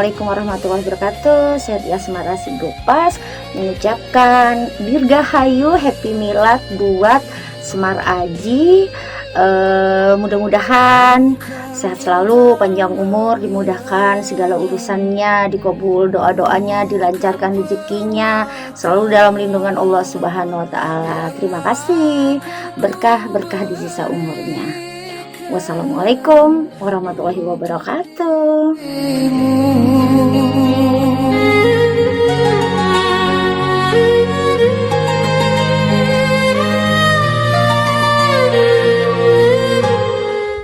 Assalamualaikum warahmatullahi wabarakatuh. Saya Asmara Sigopas mengucapkan dirgahayu happy milad buat Semar Aji. Mudah-mudahan sehat selalu, panjang umur, dimudahkan segala urusannya, dikabul doa-doanya, dilancarkan rezekinya, selalu dalam lindungan Allah Subhanahu wa taala. Terima kasih. Berkah-berkah di sisa umurnya. Wassalamualaikum warahmatullahi wabarakatuh.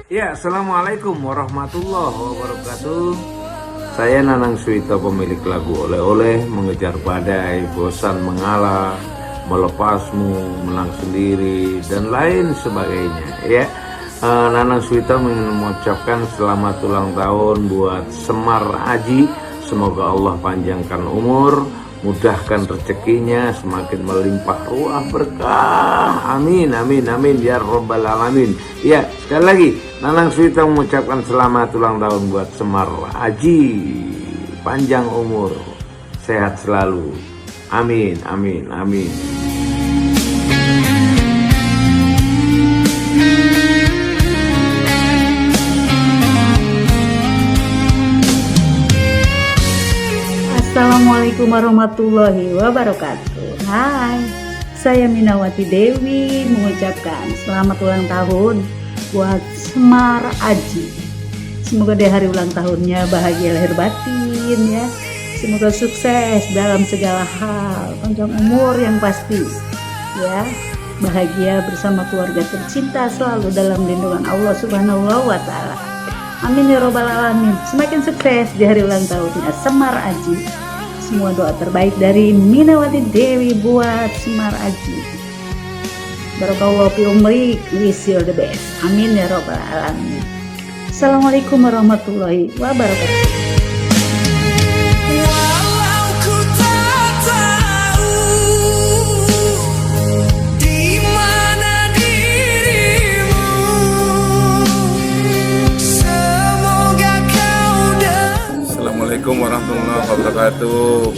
Ya, assalamualaikum warahmatullahi wabarakatuh. Saya Nanang Suwito, pemilik lagu Oleh-oleh, mengejar badai, bosan mengalah, melepasmu, menang sendiri, dan lain sebagainya. Ya. Nanang Suwito mengucapkan selamat ulang tahun buat Semar Aji. Semoga Allah panjangkan umur, mudahkan rezekinya, semakin melimpah ruah berkah. Amin, amin, amin ya robbal alamin. Ya, sekali lagi Nanang Suwito mengucapkan selamat ulang tahun buat Semar Aji. Panjang umur, sehat selalu. Amin, amin, amin. Assalamualaikum warahmatullahi wabarakatuh. Hai, saya Minawati Dewi mengucapkan selamat ulang tahun buat Semar Aji. Semoga di hari ulang tahunnya bahagia lahir batin ya. Semoga sukses dalam segala hal, panjang umur yang pasti ya. Bahagia bersama keluarga tercinta, selalu dalam lindungan Allah Subhanahu wa taala. Amin ya robbal alamin. Semakin sukses di hari ulang tahunnya Semar Aji. Semua doa terbaik dari Minawati Dewi buat Semar Aji. Barakallahu fi umrik, wish you the best. Amin ya robbal alamin. Assalamualaikum warahmatullahi wabarakatuh. Assalamualaikum warahmatullahi wabarakatuh.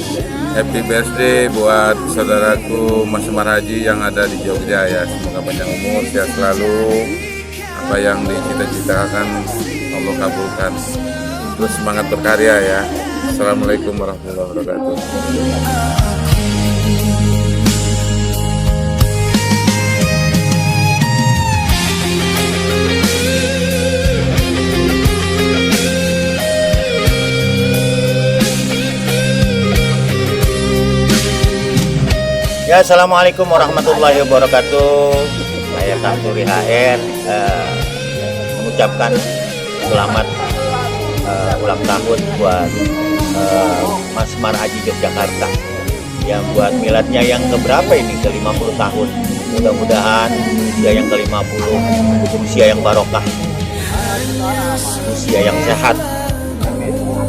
Happy birthday buat saudaraku Mas Semar Aji yang ada di Jogja ya. Semoga panjang umur, sehat selalu. Apa yang dicita-citakan Allah kabulkan. Terus semangat berkarya ya. Assalamualaikum warahmatullahi wabarakatuh. Ya, assalamualaikum warahmatullahi wabarakatuh. Saya Kak Suri HR mengucapkan selamat ulang tahun buat Mas Semar Aji Yogyakarta. Yang buat miladnya yang keberapa ini? Ke-50 tahun. Mudah-mudahan usia yang ke-50, usia yang barokah, usia yang sehat,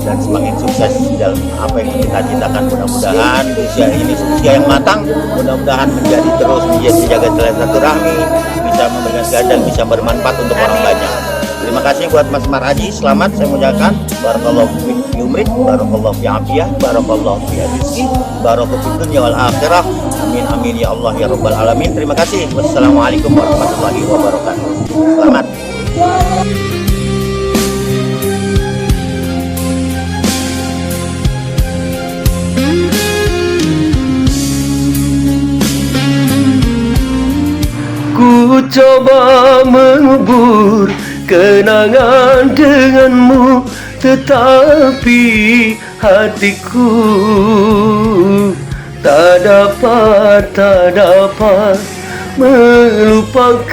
dan semakin sukses dalam apa yang kita citakan. Mudah-mudahan usia ini usia yang matang, mudah-mudahan menjaga silaturahmi, bisa memberikan segala dan bisa bermanfaat untuk orang banyak. Terima kasih buat Mas Semar Aji, selamat saya mengucapkan barakallahu fi umrik, barakallahu fi afiyah, barakallahu fi rizki, barakallahu fi dunya wal akhirah. Amin amin ya Allah ya rabbal alamin. Terima kasih. Wassalamualaikum warahmatullahi wabarakatuh. Selamat. Ku coba mengubur kenangan denganmu, tetapi hatiku tak dapat melupakanmu.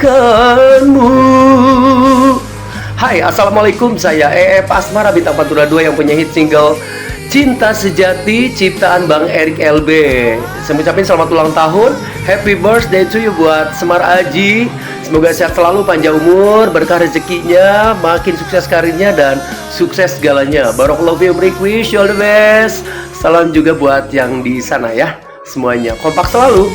Hai, assalamualaikum. Saya Asmara bintang 422 yang punya hit single Cinta Sejati ciptaan Bang Erik LB. Saya ucapin selamat ulang tahun, happy birthday to you buat Semar Aji. Semoga sehat selalu, panjang umur, berkah rezekinya, makin sukses karirnya dan sukses segalanya. Barakallahu fi umrik, wish you all the best. Salam juga buat yang di sana ya, semuanya kompak selalu.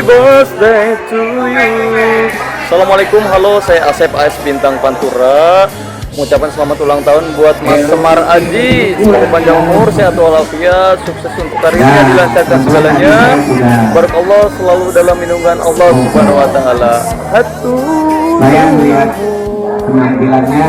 birthday to you. Assalamualaikum, halo, saya Asep AS Bintang Pantura. Mengucapkan selamat ulang tahun buat Mas Semar Aji. Semoga panjang umur, sehat walafiat, sukses untuk karirnya, dilancarkan segalanya. Barakallah selalu dalam lindungan Allah Subhanahu wa taala. Saya melihat penampilannya